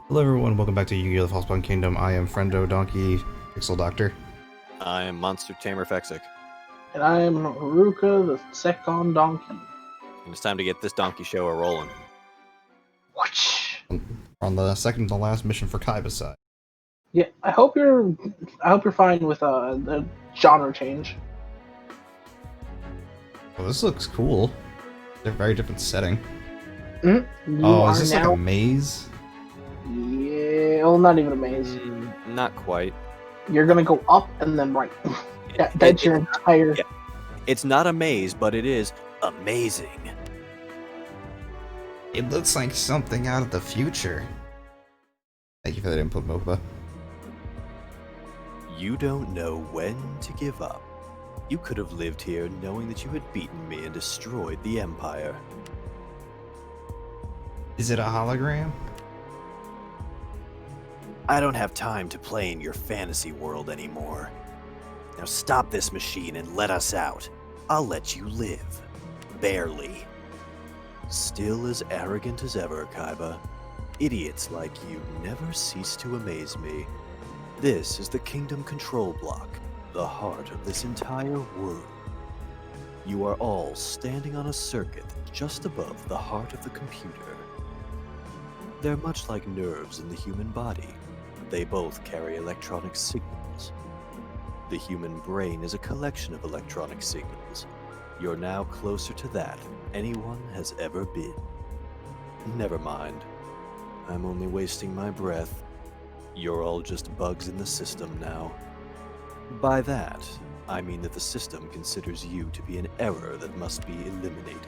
Hello everyone, welcome back to Yu-Gi-Oh! The Falsebound Kingdom. I am Friendo Donkey Pixel Doctor. I am Monster Tamer Fexic, And I am Haruka, the Second Donkey. and it's time to get this donkey show a-rolling. Whoosh. On the second to last mission for Kaiba's side. Yeah, I hope you're fine with the genre change. Oh, this looks cool. They're a very different setting. Mm-hmm. Oh, is this like a maze? Yeah, well, not even a maze. Not quite. You're gonna go up and then right. That's your entire. Yeah. It's not a maze, but it is amazing. It looks like something out of the future. Thank you for that input, Mokuba. You don't know when to give up. You could have lived here knowing that you had beaten me and destroyed the Empire. Is it a hologram? I don't have time to play in your fantasy world anymore. Now stop this machine and let us out. I'll let you live. Barely. Still as arrogant as ever, Kaiba. Idiots like you never cease to amaze me. This is the Kingdom Control Block, the heart of this entire world. You are all standing on a circuit just above the heart of the computer. They're much like nerves in the human body. They both carry electronic signals. The human brain is a collection of electronic signals. You're now closer to that than anyone has ever been. Never mind. I'm only wasting my breath. You're all just bugs in the system now. By that, I mean that the system considers you to be an error that must be eliminated.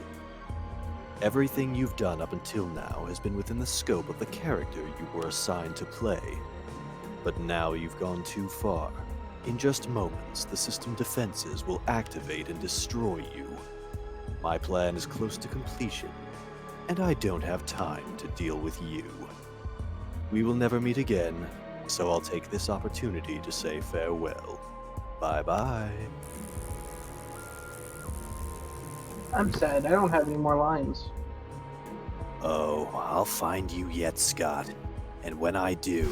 Everything you've done up until now has been within the scope of the character you were assigned to play. But now you've gone too far. In just moments, the system defenses will activate and destroy you. My plan is close to completion, and I don't have time to deal with you. We will never meet again, so I'll take this opportunity to say farewell. Bye-bye. I'm sad. I don't have any more lines. Oh, I'll find you yet, Scott. And when I do,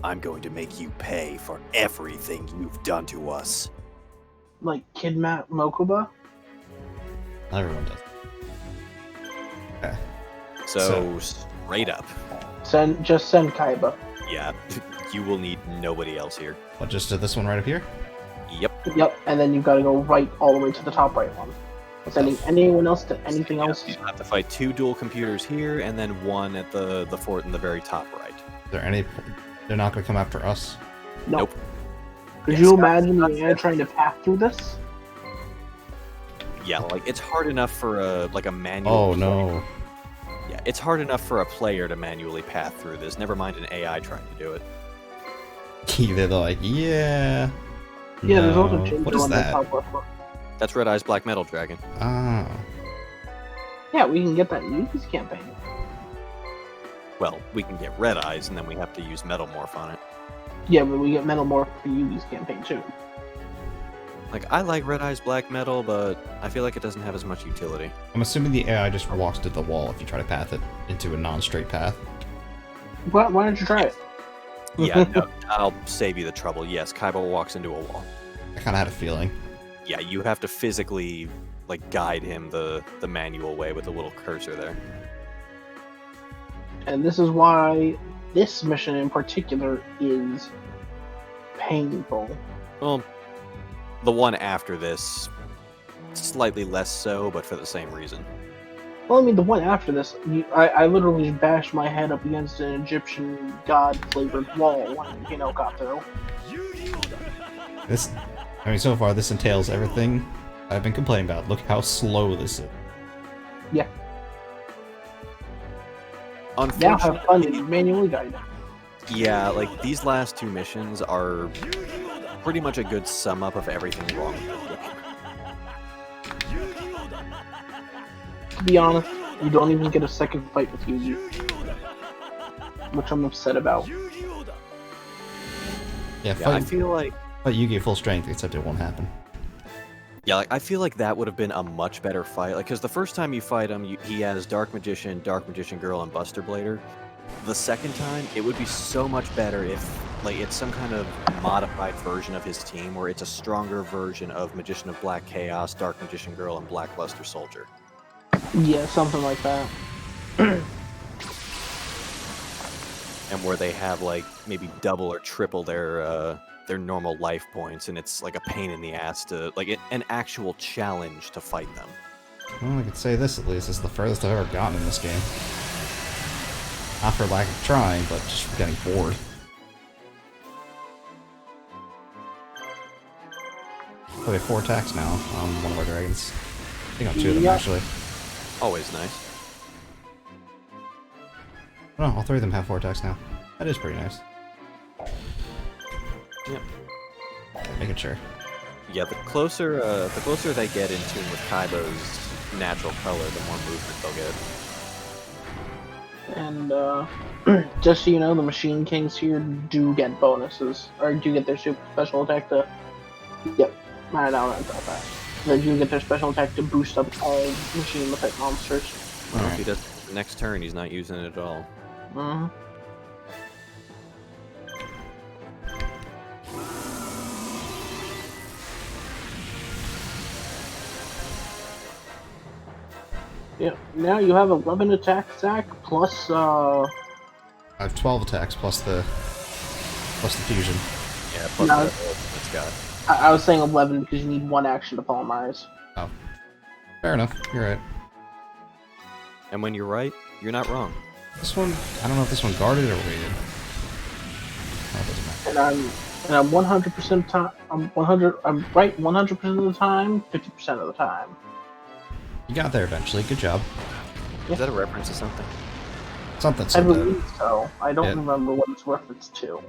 I'm going to make you pay for everything you've done to us. Like kidnap Mokuba. Everyone does. Okay. So straight up. Just send Kaiba. Yeah, you will need nobody else here. What, just did this one right up here? Yep. Yep, and then you've got to go right all the way to the top right one. Sending anyone else to anything else. You have to fight 2 dual computers here, and then 1 at the fort in the very top right. Is there any... They're not going to come after us? Nope. Could you imagine the AI trying to path through this? Yeah, like it's hard enough for a manual. Oh player. no. Yeah, it's hard enough for a player to manually path through this. Never mind an AI trying to do it. They're like, yeah. Yeah, there's no. also Jinjo What is on the that? top left one. That's Red Eye's Black Metal Dragon. Oh. Yeah, we can get that in Yuki's campaign. Well, we can get Red Eyes, and then we have to use Metamorph on it. Yeah, but we get Metal Morph for Yuki's campaign too. Like, I like Red Eye's Black Metal, but I feel like it doesn't have as much utility. I'm assuming the AI just walks to the wall if you try to path it into a non-straight path. Why don't you try it? Yeah, no, I'll save you the trouble. Yes, Kaiba walks into a wall. I kind of had a feeling. Yeah, you have to physically, like, guide him the manual way with a little cursor there. And this is why this mission in particular is painful. Well, the one after this, slightly less so, but for the same reason. Well, I mean, the one after this, I literally bashed my head up against an Egyptian god-flavored wall when got through. So far this entails everything I've been complaining about. Look how slow this is. Yeah. Now have fun and manually guide. Yeah, like, these last 2 missions are pretty much a good sum up of everything wrong with this game. To be honest, you don't even get a second fight with Yugi. Which I'm upset about. Yeah, I feel like... Fight Yugi at full strength, except it won't happen. Yeah, like, I feel like that would have been a much better fight. Like, because the first time you fight him, he has Dark Magician Girl, and Buster Blader. The second time, it would be so much better if, like, it's some kind of modified version of his team, where it's a stronger version of Magician of Black Chaos, Dark Magician Girl, and Black Luster Soldier. Yeah, something like that. And where they have, like, maybe double or triple their normal life points, and it's like a pain in the ass to, like, an actual challenge to fight them. Well, I could say this at least. It's the furthest I've ever gotten in this game. Not for lack of trying, but just for getting bored. Oh, we have 4 attacks now on one of our dragons. I think on 2 of them, Yep. actually. Always nice. No, all 3 of them have 4 attacks now. That is pretty nice. Yep. Okay, making sure. Yeah, the closer they get in tune with Kaiba's natural color, the more movement they'll get. And just so you know, the Machine Kings here do get bonuses, or do get their super special attack to. Yep, I know that's not that. They do get their special attack to boost up all machine type monsters. Well, Alright. if he does next turn, he's not using it at all. Mm-hmm. Yeah, now you have 11 attacks, Zach, plus, I have 12 attacks plus the fusion. Yeah, plus No. it's got. I was saying 11 because you need 1 action to polymerize. Oh. Fair enough, you're right. And when you're right, you're not wrong. This one, I don't know if this one guarded or waited. Oh, it doesn't matter. And I'm 100% time. I'm right 100% of the time, 50% of the time. You got there eventually, good job. Is that a reference to something? Something I said that. believe so. I don't Yeah. remember what it's referenced to.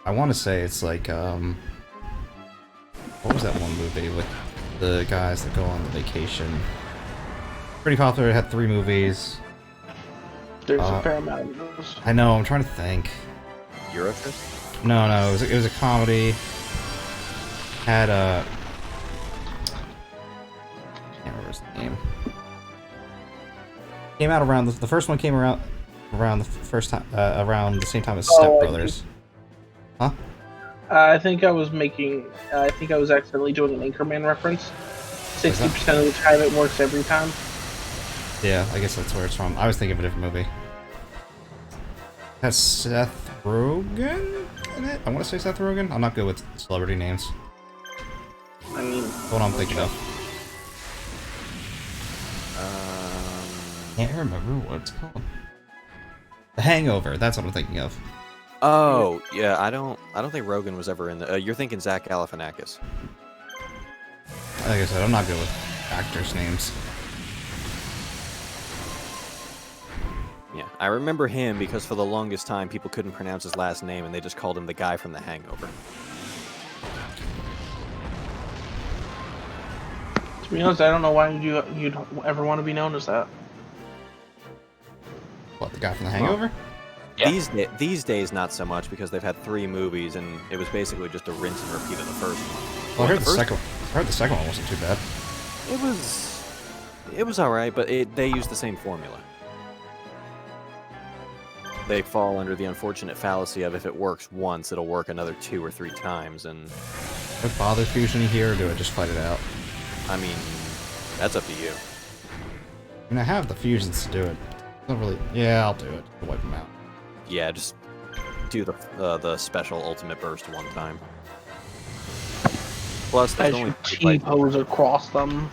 I want to say it's like, what was that one movie with the guys that go on the vacation? Pretty popular, it had 3 movies. There's a fair amount of those. I know, I'm trying to think. Eurotrip? No, it was a comedy. Had a... can't remember his name. Came out around, the first one came around the first time, around the same time as Step Oh, Brothers. Huh? I think I was accidentally doing an Anchorman reference. 60% of the time it works every time. Yeah, I guess that's where it's from. I was thinking of a different movie. Has Seth Rogen in it? I want to say Seth Rogen. I'm not good with celebrity names. I mean, What I'm thinking of. Can't remember what it's called. The Hangover. That's what I'm thinking of. Oh, yeah. I don't think Rogan was ever in the. You're thinking Zach Galifianakis. Like I said, I'm not good with actors' names. Yeah, I remember him because for the longest time people couldn't pronounce his last name and they just called him the guy from The Hangover. to be honest, I don't know why you'd ever want to be known as that. What, the guy from The Hangover? Yeah. These days, not so much because they've had 3 movies and it was basically just a rinse and repeat of the first one. Well, I heard the second one wasn't too bad. It was all right, but they used the same formula. They fall under the unfortunate fallacy of if it works once, it'll work another 2 or 3 times, and Do I bother fusioning here, or do I just fight it out? I mean, that's up to you. I mean, I have the fusions to do it. Not really. Yeah, I'll do it. I'll wipe them out. Yeah, just do the special ultimate burst one time. Plus, there's As only you 3 fights. T-pose across them.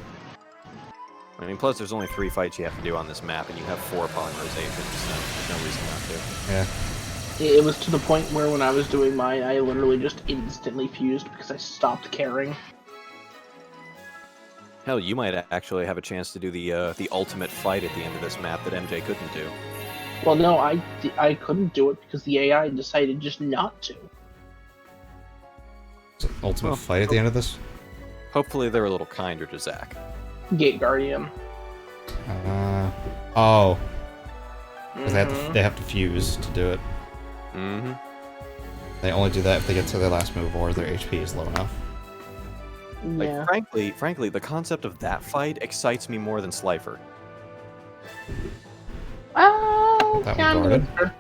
I mean, plus there's only 3 fights you have to do on this map, and you have 4 polymerizations, so there's no reason not to. Yeah. It was to the point where when I was doing mine, I literally just instantly fused because I stopped caring. Hell, you might actually have a chance to do the ultimate fight at the end of this map that MJ couldn't do. Well, no, I couldn't do it because the AI decided just not to. Is it ultimate Well, fight at the end of this? Hopefully they're a little kinder to Zack. Gate Guardian. Oh. 'Cause Mhm. they have to fuse to do it. Mm-hmm. They only do that if they get to their last move or their HP is low enough. Like, Yeah. frankly, the concept of that fight excites me more than Slifer. Oh, That one yeah, I'm guarded? gonna-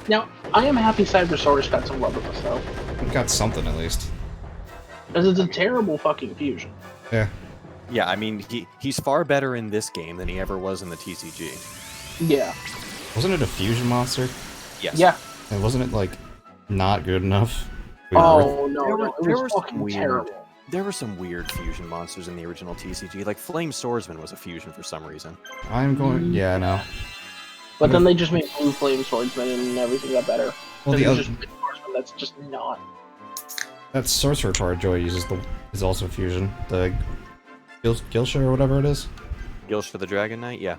Now, I am happy Cybersaurus got some love in this, though. We got something at least. Because it's a terrible fucking fusion. Yeah. Yeah, I mean, he's far better in this game than he ever was in the TCG. Yeah. Wasn't it a fusion monster? Yes. Yeah. And wasn't it, like, not good enough? We were Oh, no, there it were was some fucking weird- terrible. There were some weird fusion monsters in the original TCG. Like, Flame Swordsman was a fusion for some reason. I'm going... Yeah, no. But then they just made Blue Flame Swordsman and everything got better. Well, the It's other... just Swordsman that's just not. That Sorcerer card Joy uses is also a fusion. The Gilsha or whatever it is. Gilsh for the Dragon Knight? Yeah.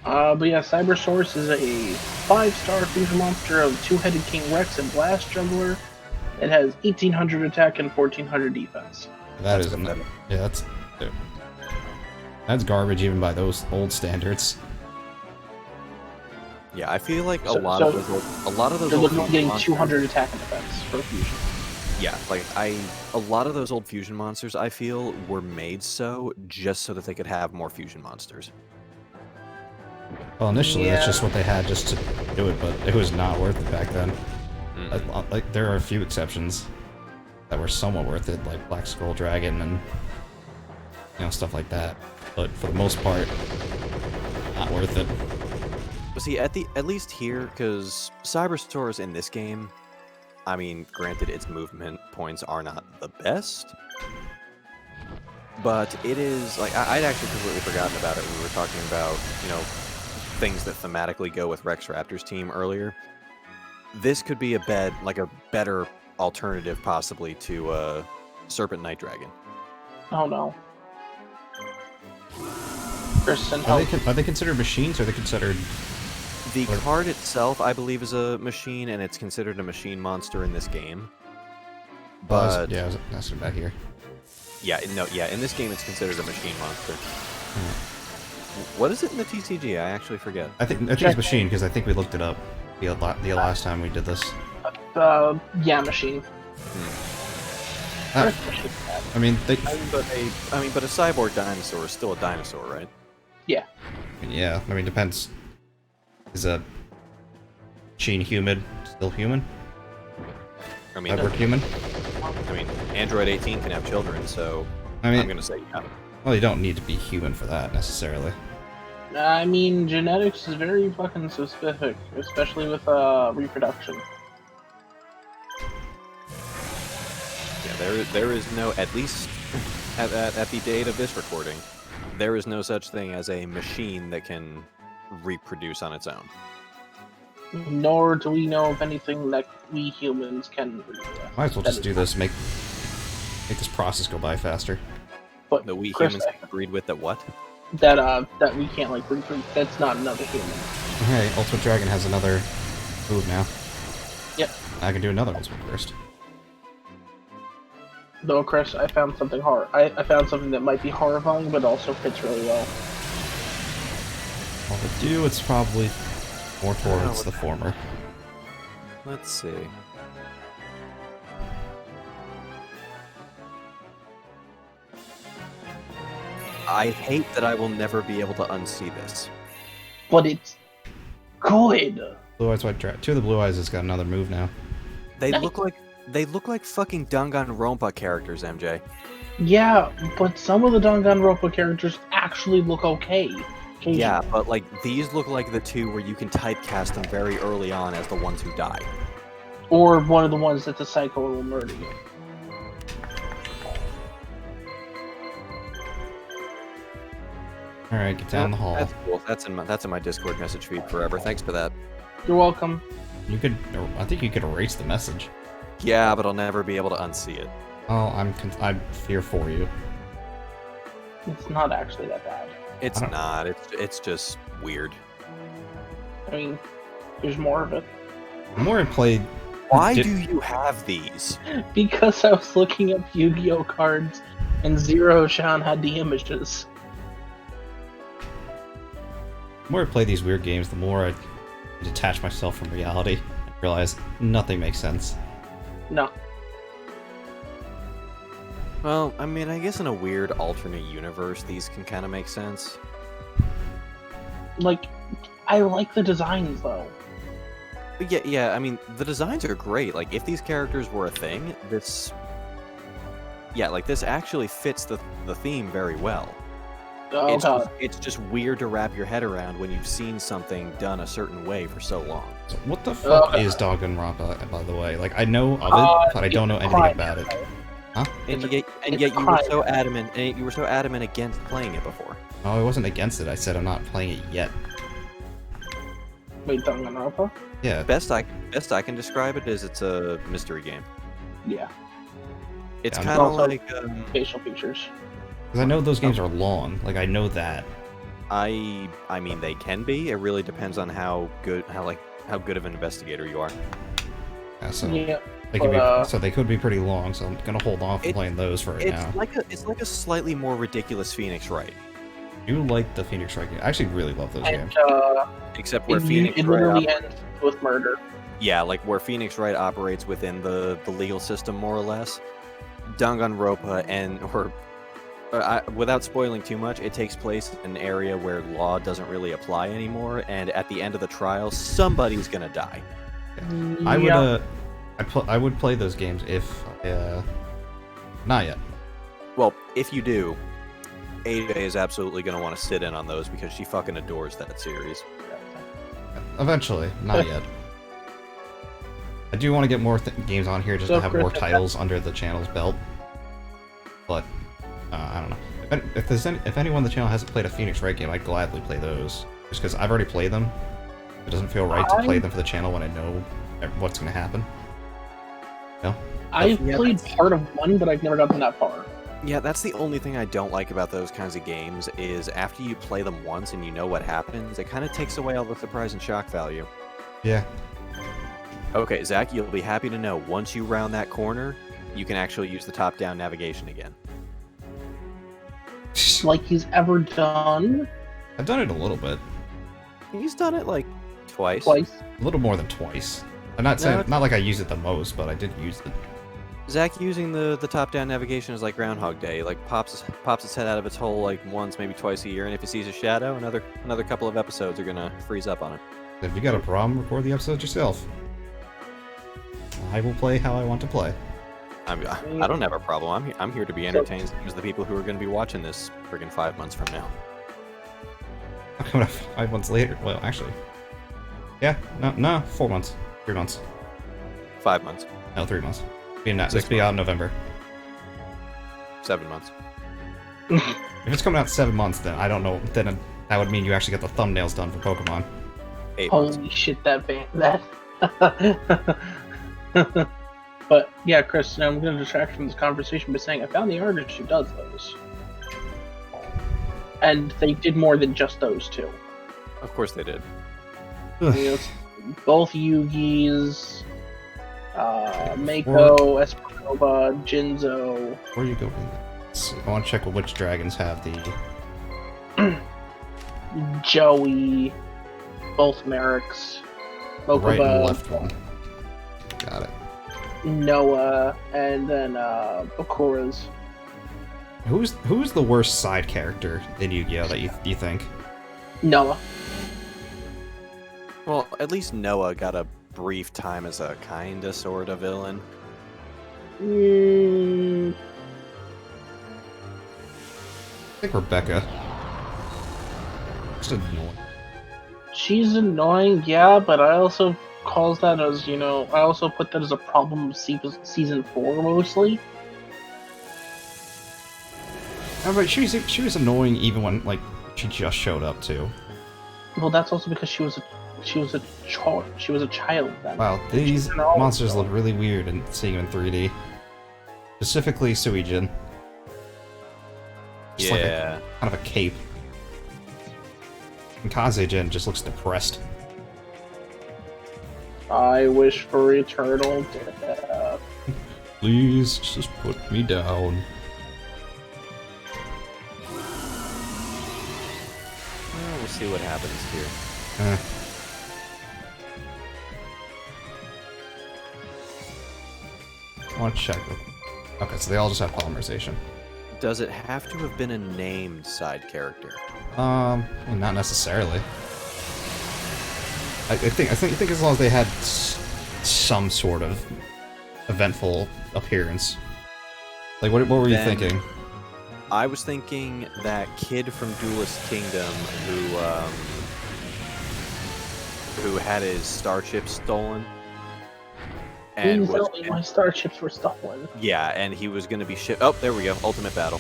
But yeah, Cybersaurus is a 5-star fusion monster of Two-Headed King Rex and Blast Juggler. It has 1800 attack and 1400 defense. That is... Yeah, that's garbage even by those old standards. Yeah, I feel like a So- lot so of those They're old looking at fusion getting monsters- 200 attack and defense for fusion. Yeah, like a lot of those old fusion monsters, I feel, were made just so that they could have more fusion monsters. Well, initially that's Yeah. just what they had just to do it, but it was not worth it back then. Mm. Like, there are a few exceptions that were somewhat worth it, like Black Skull Dragon and, you know, stuff like that. But for the most part, not worth it. But see, at least here, because Cybersaurus in this game, I mean, granted, its movement points are not the best, but it is like I'd actually completely forgotten about it when we were talking about, you know, things that thematically go with Rex Raptor's team earlier. This could be a better alternative, possibly, to Serpent Night Dragon. Oh no. Kristen, Are help. they considered machines, or are they considered... The card itself, I believe, is a machine, and it's considered a machine monster in this game. But yeah, that's back here. yeah, no, yeah, in this game, it's considered a machine monster. What is it in the TCG? I actually forget. I think it's machine, because I think we looked it up the last time we did this. Yeah, machine. Uh, I mean, they... I mean, but a cyborg dinosaur is still a dinosaur, right? Yeah. Yeah, I mean, depends. Is a machine human still human? I mean, Cyborg human? Android 18 can have children, so I mean, I'm gonna say yeah. well, you don't need to be human for that, necessarily. I mean, genetics is very fucking specific, especially with reproduction. Yeah, there is no, at least at the date of this recording, there is no such thing as a machine that can reproduce on its own. Nor do we know of anything that we humans can. Might as well just do this, make this process go by faster. But That we Chris, humans can breed with that what? that we can't like reproduce. That's not another human. Hey, Ultimate Dragon has another move now. Yep. I can do another Ultimate first. Though, Chris, I found something I found something that might be horrifying, but also fits really well. Well, to do, it's probably more towards the former. Let's see. I hate that I will never be able to unsee this. But it's good. Blue Eyes White Dragon. Two of the Blue Eyes has got another move now. They Nice. look like fucking Danganronpa characters, MJ. Yeah, but some of the Danganronpa characters actually look okay. Yeah, but like these look like the two where you can typecast them very early on as the ones who die. Or one of the ones that the Psycho will murder you. Alright, get down the hall. That's cool. That's in my Discord message feed forever. Thanks for that. You're welcome. You could... I think you could erase the message. Yeah, but I'll never be able to unsee it. Oh, I fear for you. It's not actually that bad. It's I don't- not. It's just weird. I mean, there's more of it. The more I played... Why Did- do you have these? Because I was looking up Yu-Gi-Oh cards, and Zero Shan had the images. The more I play these weird games, the more I detach myself from reality and realize nothing makes sense. No. Well, I mean, I guess in a weird alternate universe, these can kind of make sense. Like, I like the designs though. Yeah, I mean, the designs are great. Like, if these characters were a thing, this... Yeah, like, this actually fits the theme very well. Oh god. It's just weird to wrap your head around when you've seen something done a certain way for so long. So what the fuck is Danganronpa, by the way? Like, I know of it, but I don't know anything about it. Huh? And yet you were so adamant, against playing it before. No, I wasn't against it. I said I'm not playing it yet. Wait, Danganronpa? Yeah. Best I can describe it is it's a mystery game. Yeah. It's Yeah, kind of also like facial features. Because I know those games are long. Like, I know that. I mean they can be. It really depends on how good of an investigator you are. Yeah, so Yeah. they could be, so they could be pretty long. So I'm gonna hold off on playing those for right now. It's like a slightly more ridiculous Phoenix Wright. You like the Phoenix Wright game? I actually really love those games. Except where It Phoenix literally Wright ends with murder. yeah, like where Phoenix Wright operates within the legal system more or less. Danganronpa without spoiling too much, it takes place in an area where law doesn't really apply anymore, and at the end of the trial, somebody's gonna die. I would play those games if not yet. Well, if you do, AJ is absolutely gonna want to sit in on those because she fucking adores that series. Eventually, not yet. I do want to get more games on here just to have more titles under the channel's belt. But I don't know. If anyone on the channel hasn't played a Phoenix Wright game, I'd gladly play those. Just because I've already played them. It doesn't feel right to play them for the channel when I know what's going to happen. No? I've played part of one, but I've never gotten that far. Yeah, that's the only thing I don't like about those kinds of games, is after you play them once and you know what happens, it kind of takes away all the surprise and shock value. Yeah. Okay, Zach, you'll be happy to know, once you round that corner, you can actually use the top-down navigation again. Like he's ever done? I've done it a little bit. He's done it, like, twice. A little more than twice. I'm not saying, not like I use it the most, but I did use it. Zach using the top-down navigation is like Groundhog Day. Like, pops its head out of its hole, like, once, maybe twice a year, and if it sees a shadow, another couple of episodes are gonna freeze up on it. If you got a problem, record the episodes yourself. I will play how I want to play. I don't have a problem. I'm here to be entertained as the people who are going to be watching this friggin' 5 months from now. 5 months later. Well, actually. Yeah, no, 4 months. 3 months. 5 months. No, 3 months. This be out in November. 7 months. If it's coming out 7 months, then I don't know. Then that would mean you actually get the thumbnails done for Pokemon. 8 months. Holy shit, that. But yeah, Chris, now I'm going to distract from this conversation by saying I found the artist who does those. And they did more than just those two. Of course they did. Both Yugi's, Mako, Espanova, Jinzo. Where you go? I want to check which dragons have the... Joey, both Merrick's, The right and Mokuba, left one. Got it. Noah, and then Bakura's. Who's the worst side character in Yu-Gi-Oh that you think? Noah. Well, at least Noah got a brief time as a kinda sorta villain. I think Rebecca. Just annoying. She's annoying, yeah, but I also calls that as, I also put that as a problem of season 4 mostly. Yeah, but she was annoying even when she just showed up too. Well, that's also because she was a child then. Wow, these monsters look really weird and seeing them in 3D. Specifically Suijin. Just like kind of a cape. And Kazejin just looks depressed. I wish for eternal death. Please, just put me down. Well, we'll see what happens here. I want to check. Okay, so they all just have polymerization. Does it have to have been a named side character? Not necessarily. I think as long as they had some sort of eventful appearance. Like, what were you thinking? I was thinking that kid from Duelist Kingdom who had his starships stolen. And Please tell me my starships were stolen. Yeah, and he was going to be shipped... Oh, there we go. Ultimate Battle.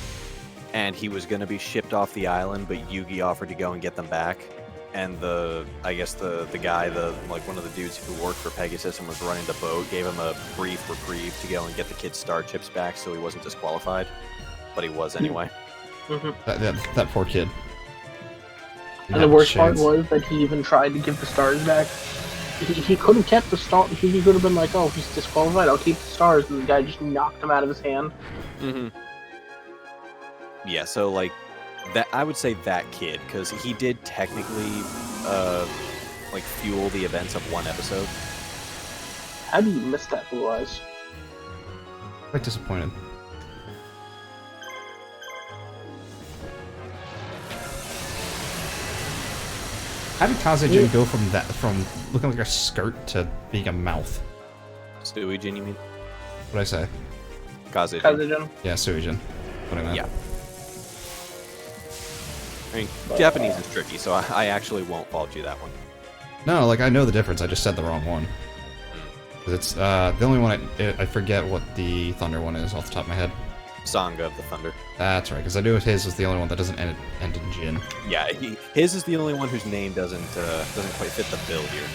And he was going to be shipped off the island, but Yugi offered to go and get them back. And I guess the guy, one of the dudes who worked for Pegasus and was running the boat, gave him a brief reprieve to go and get the kid's starships back so he wasn't disqualified. But he was anyway. Mm-hmm. That poor kid. And the worst part was that he even tried to give the stars back. He could have kept the star. He could have been like, "Oh, he's disqualified. I'll keep the stars," and the guy just knocked him out of his hand. Mm-hmm. Yeah, so like that, I would say that kid, because he did technically fuel the events of one episode. How do you miss that, Blue Eyes? Quite disappointed. How did Kazejin go from looking like a skirt to being a mouth? Suijin, you mean? What did I say? Kazejin. Yeah, Suijin. What I meant. Yeah. I mean, Japanese is tricky, so I actually won't fault you that one. No, like, I know the difference, I just said the wrong one. 'Cause it's, the only one I forget what the Thunder one is off the top of my head. Sangha of the Thunder. That's right, because I knew his was the only one that doesn't end in Jin. Yeah, his is the only one whose name doesn't quite fit the bill here.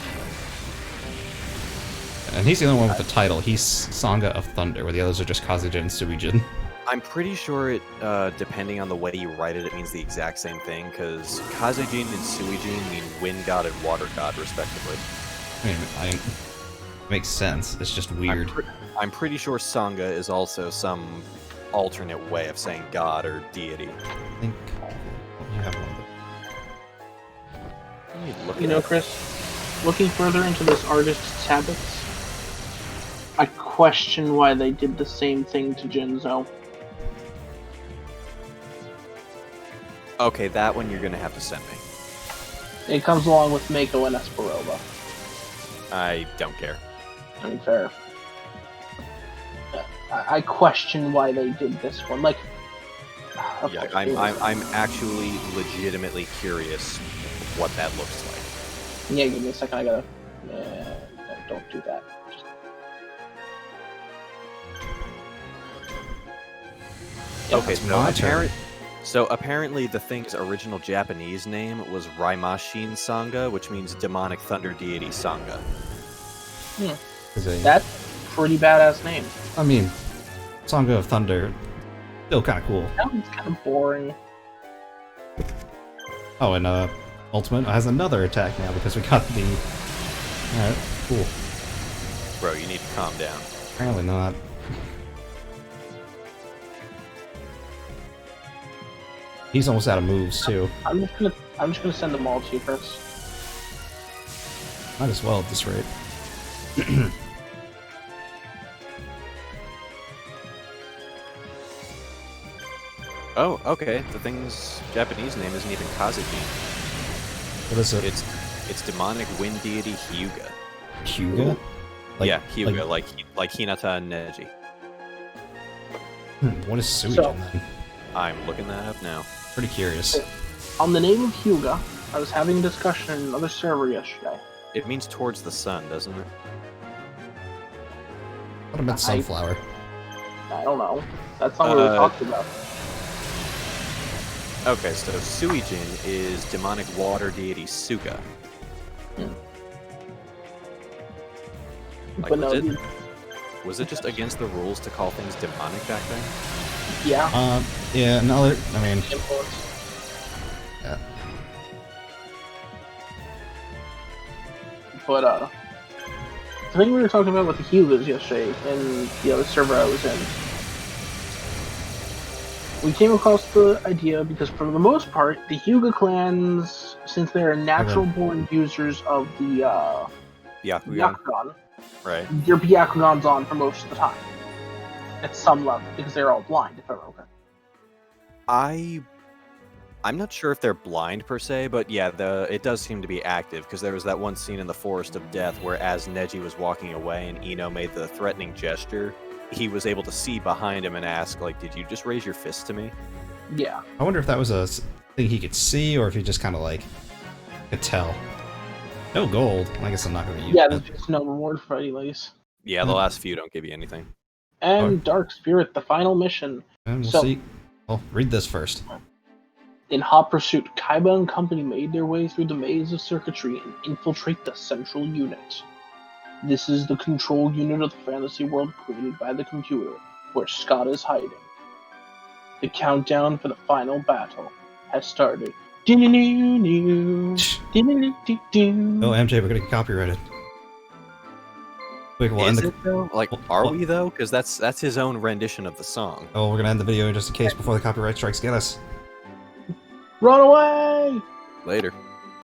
And he's the only one with the title. He's Sangha of Thunder, where the others are just Kazejin and Suijin. I'm pretty sure it, depending on the way you write it, it means the exact same thing, because Kazejin and Suijin mean Wind God and Water God, respectively. I mean, it makes sense. It's just weird. I'm pretty sure Sangha is also some alternate way of saying God or deity. I think you have one of You know, Chris, looking further into this artist's habits, I question why they did the same thing to Jinzo. Okay, that one you're gonna have to send me. It comes along with Mako and Esperova. I don't care. I mean, fair. I question why they did this one. Like, Yeah, I'm actually legitimately curious what that looks like. Yeah, give me a second. I gotta. Don't do that. Okay, so apparently the thing's original Japanese name was Raimashin Sangha, which means Demonic Thunder Deity Sangha. That's a pretty badass name. I mean, Sangha of Thunder, still kind of cool. That one's kind of boring. Oh, and Ultimate has another attack now because we got the... Alright, cool. Bro, you need to calm down. Apparently not. He's almost out of moves, too. I'm just gonna send them all to you, Chris. Might as well at this rate. Oh, okay. The thing's Japanese name isn't even Kazejin. What is it? It's Demonic Wind Deity Hyuga. Hyuga? Yeah, Hyuga, like Hinata and Neji. What is Suijin then? I'm looking that up now. Pretty curious. On the name of Hyuga, I was having a discussion in another server yesterday. It means towards the sun, doesn't it? What about Sunflower? I don't know. That's not what we were talking about. Okay, so Suijin is demonic water deity Suga. Like, But no, was it just against the rules to call things demonic back then? yeah. Yeah, another, I mean... Influence. Yeah. But, the thing we were talking about with the Hyugas yesterday in the other server I was in, we came across the idea because for the most part, the Hyuga clans, since they're natural-born users of the, Byakugan, Right. your Byakugan's on for most of the time. At some level, because they're all blind, if I remember. I'm not sure if they're blind per se, but yeah, it does seem to be active because there was that one scene in the Forest of Death where as Neji was walking away and Ino made the threatening gesture, he was able to see behind him and ask, like, did you just raise your fist to me? Yeah. I wonder if that was a thing he could see, or if he just kind of like could tell. No gold. I guess I'm not going to use Yeah, that. there's just no reward for Eddie Lace. Yeah, the last few don't give you anything. And Oh. Dark Spirit, the final mission. And we'll So- see. Well, read this first. In hot pursuit, Kaiba and company made their way through the maze of circuitry and infiltrate the central unit. This is the control unit of the fantasy world created by the computer, where Scott is hiding. The countdown for the final battle has started. Oh, Oh, MJ, we're gonna get copyrighted. Quick, we'll end Is the. it though? Like, Well, are well- we though? Because that's his own rendition of the song. Oh, we're gonna end the video just in case before the copyright strikes get us. Run away! Later.